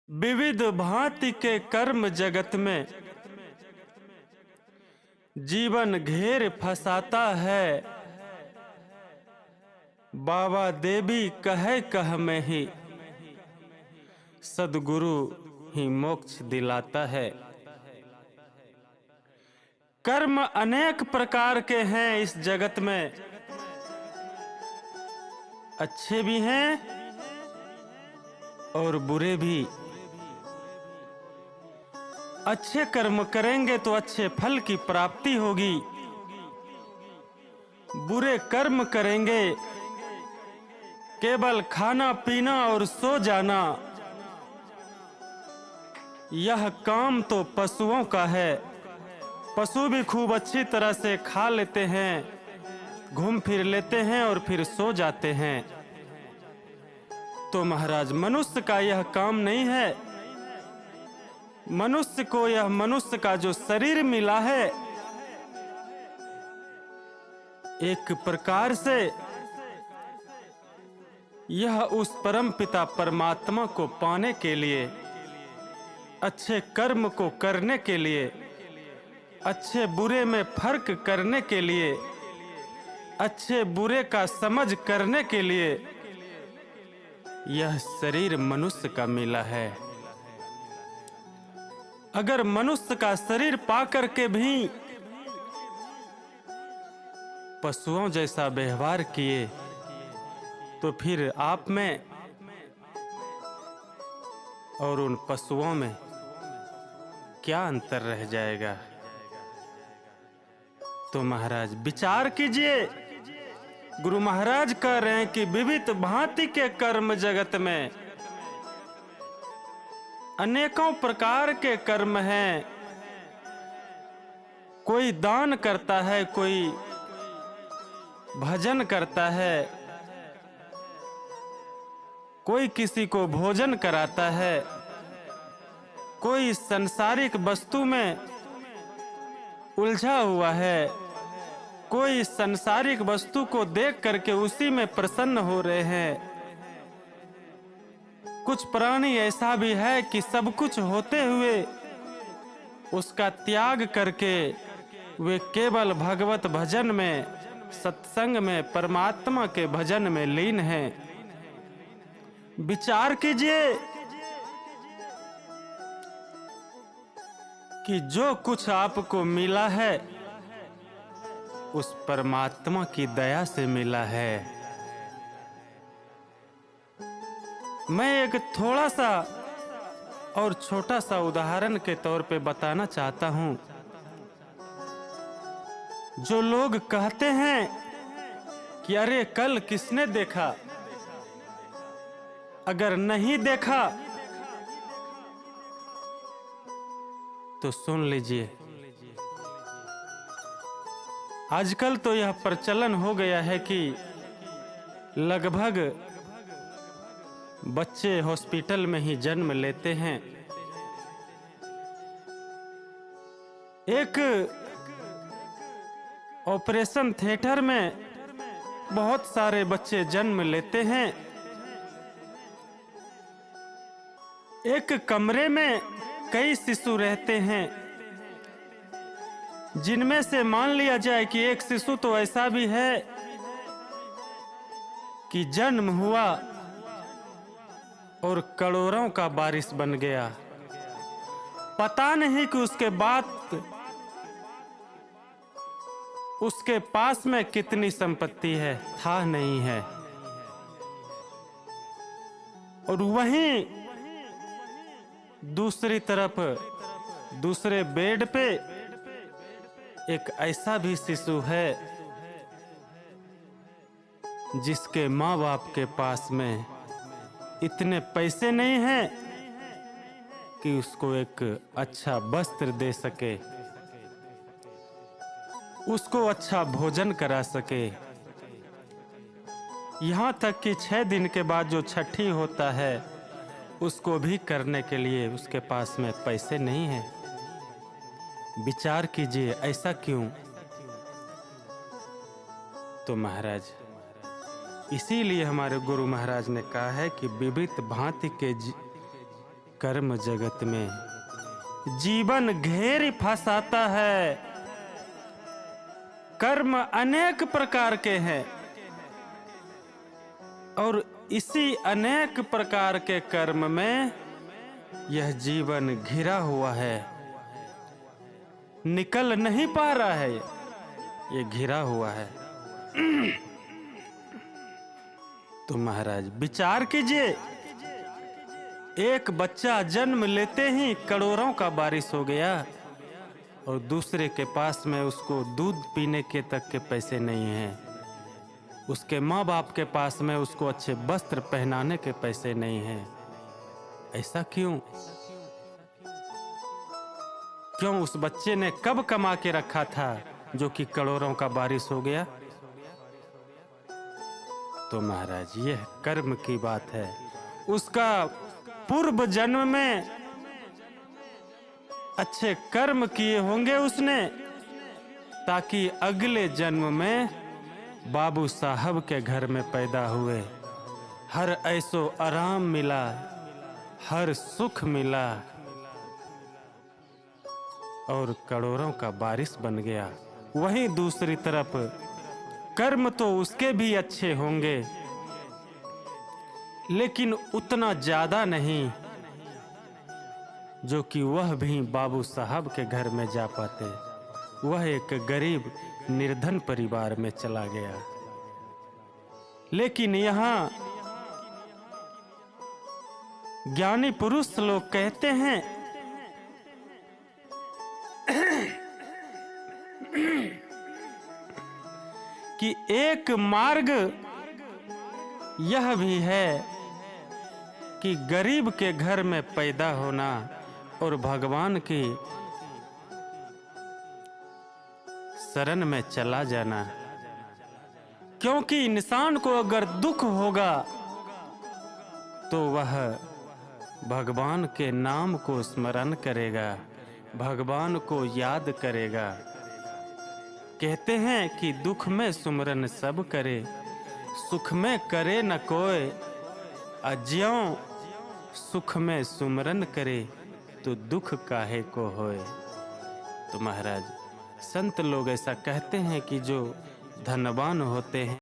विविध भांति के कर्म जगत में जीवन घेर फंसाता है। बाबा देवी कहे कह में ही सद्गुरु ही मोक्ष दिलाता है। कर्म अनेक प्रकार के हैं इस जगत में, अच्छे भी हैं और बुरे भी। अच्छे कर्म करेंगे तो अच्छे फल की प्राप्ति होगी, बुरे कर्म करेंगे केवल खाना पीना और सो जाना, यह काम तो पशुओं का है। पशु भी खूब अच्छी तरह से खा लेते हैं, घूम फिर लेते हैं और फिर सो जाते हैं। तो महाराज मनुष्य का यह काम नहीं है। मनुष्य को यह मनुष्य का जो शरीर मिला है, एक प्रकार से यह उस परम पिता परमात्मा को पाने के लिए, अच्छे कर्म को करने के लिए, अच्छे बुरे में फर्क करने के लिए, अच्छे बुरे का समझ करने के लिए यह शरीर मनुष्य का मिला है। अगर मनुष्य का शरीर पाकर के भी पशुओं जैसा व्यवहार किए तो फिर आप में और उन पशुओं में क्या अंतर रह जाएगा? तो महाराज विचार कीजिए। गुरु महाराज कह रहे हैं कि विविध भांति के कर्म जगत में अनेकों प्रकार के कर्म हैं। कोई दान करता है, कोई भजन करता है, कोई किसी को भोजन कराता है, कोई संसारिक वस्तु में उलझा हुआ है, कोई संसारिक वस्तु को देख करके उसी में प्रसन्न हो रहे हैं। कुछ प्राणी ऐसा भी है कि सब कुछ होते हुए उसका त्याग करके वे केवल भगवत भजन में, सत्संग में, परमात्मा के भजन में लीन हैं। विचार कीजिए कि जो कुछ आपको मिला है उस परमात्मा की दया से मिला है। मैं एक थोड़ा सा और छोटा सा उदाहरण के तौर पे बताना चाहता हूं। जो लोग कहते हैं कि अरे कल किसने देखा, अगर नहीं देखा तो सुन लीजिए। आजकल तो यह प्रचलन हो गया है कि लगभग बच्चे हॉस्पिटल में ही जन्म लेते हैं। एक ऑपरेशन थिएटर में बहुत सारे बच्चे जन्म लेते हैं। एक कमरे में कई शिशु रहते हैं, जिनमें से मान लिया जाए कि एक शिशु तो ऐसा भी है कि जन्म हुआ और करोड़ों का बारिश बन गया। पता नहीं कि उसके बाद उसके पास में कितनी संपत्ति है, था नहीं है। और वहीं दूसरी तरफ दूसरे बेड पे एक ऐसा भी शिशु है जिसके माँ बाप के पास में इतने पैसे नहीं हैं कि उसको एक अच्छा वस्त्र दे सके, उसको अच्छा भोजन करा सके। यहाँ तक कि 6 दिन के बाद जो छठी होता है उसको भी करने के लिए उसके पास में पैसे नहीं हैं। विचार कीजिए ऐसा क्यों? तो महाराज इसीलिए हमारे गुरु महाराज ने कहा है कि विविध भांति के कर्म जगत में जीवन घेर फंसाता है। कर्म अनेक प्रकार के हैं और इसी अनेक प्रकार के कर्म में यह जीवन घिरा हुआ है, निकल नहीं पा रहा है, ये घिरा हुआ है। तो महाराज विचार कीजिए, एक बच्चा जन्म लेते ही करोड़ों का बारिश हो गया और दूसरे के पास में उसको दूध पीने के तक के पैसे नहीं हैं, उसके माँ बाप के पास में उसको अच्छे वस्त्र पहनाने के पैसे नहीं हैं। ऐसा क्यों? क्यों उस बच्चे ने कब कमा के रखा था जो कि करोड़ों का बारिश हो गया? तो महाराज यह कर्म की बात है। उसका पूर्व जन्म में अच्छे कर्म किए होंगे उसने, ताकि अगले जन्म में बाबू साहब के घर में पैदा हुए, हर ऐसो आराम मिला, हर सुख मिला और करोड़ों का बारिश बन गया। वहीं दूसरी तरफ कर्म तो उसके भी अच्छे होंगे, लेकिन उतना ज्यादा नहीं जो कि वह भी बाबू साहब के घर में जा पाते। वह एक गरीब निर्धन परिवार में चला गया। लेकिन यहाँ ज्ञानी पुरुष लोग कहते हैं कि एक मार्ग यह भी है कि गरीब के घर में पैदा होना और भगवान की शरण में चला जाना। क्योंकि इंसान को अगर दुख होगा तो वह भगवान के नाम को स्मरण करेगा, भगवान को याद करेगा। कहते हैं कि दुख में सुमरन सब करे, सुख में करे न कोई, अज्यों सुख में सुमरन करे तो दुख काहे को होए। तो महाराज संत लोग ऐसा कहते हैं कि जो धनवान होते हैं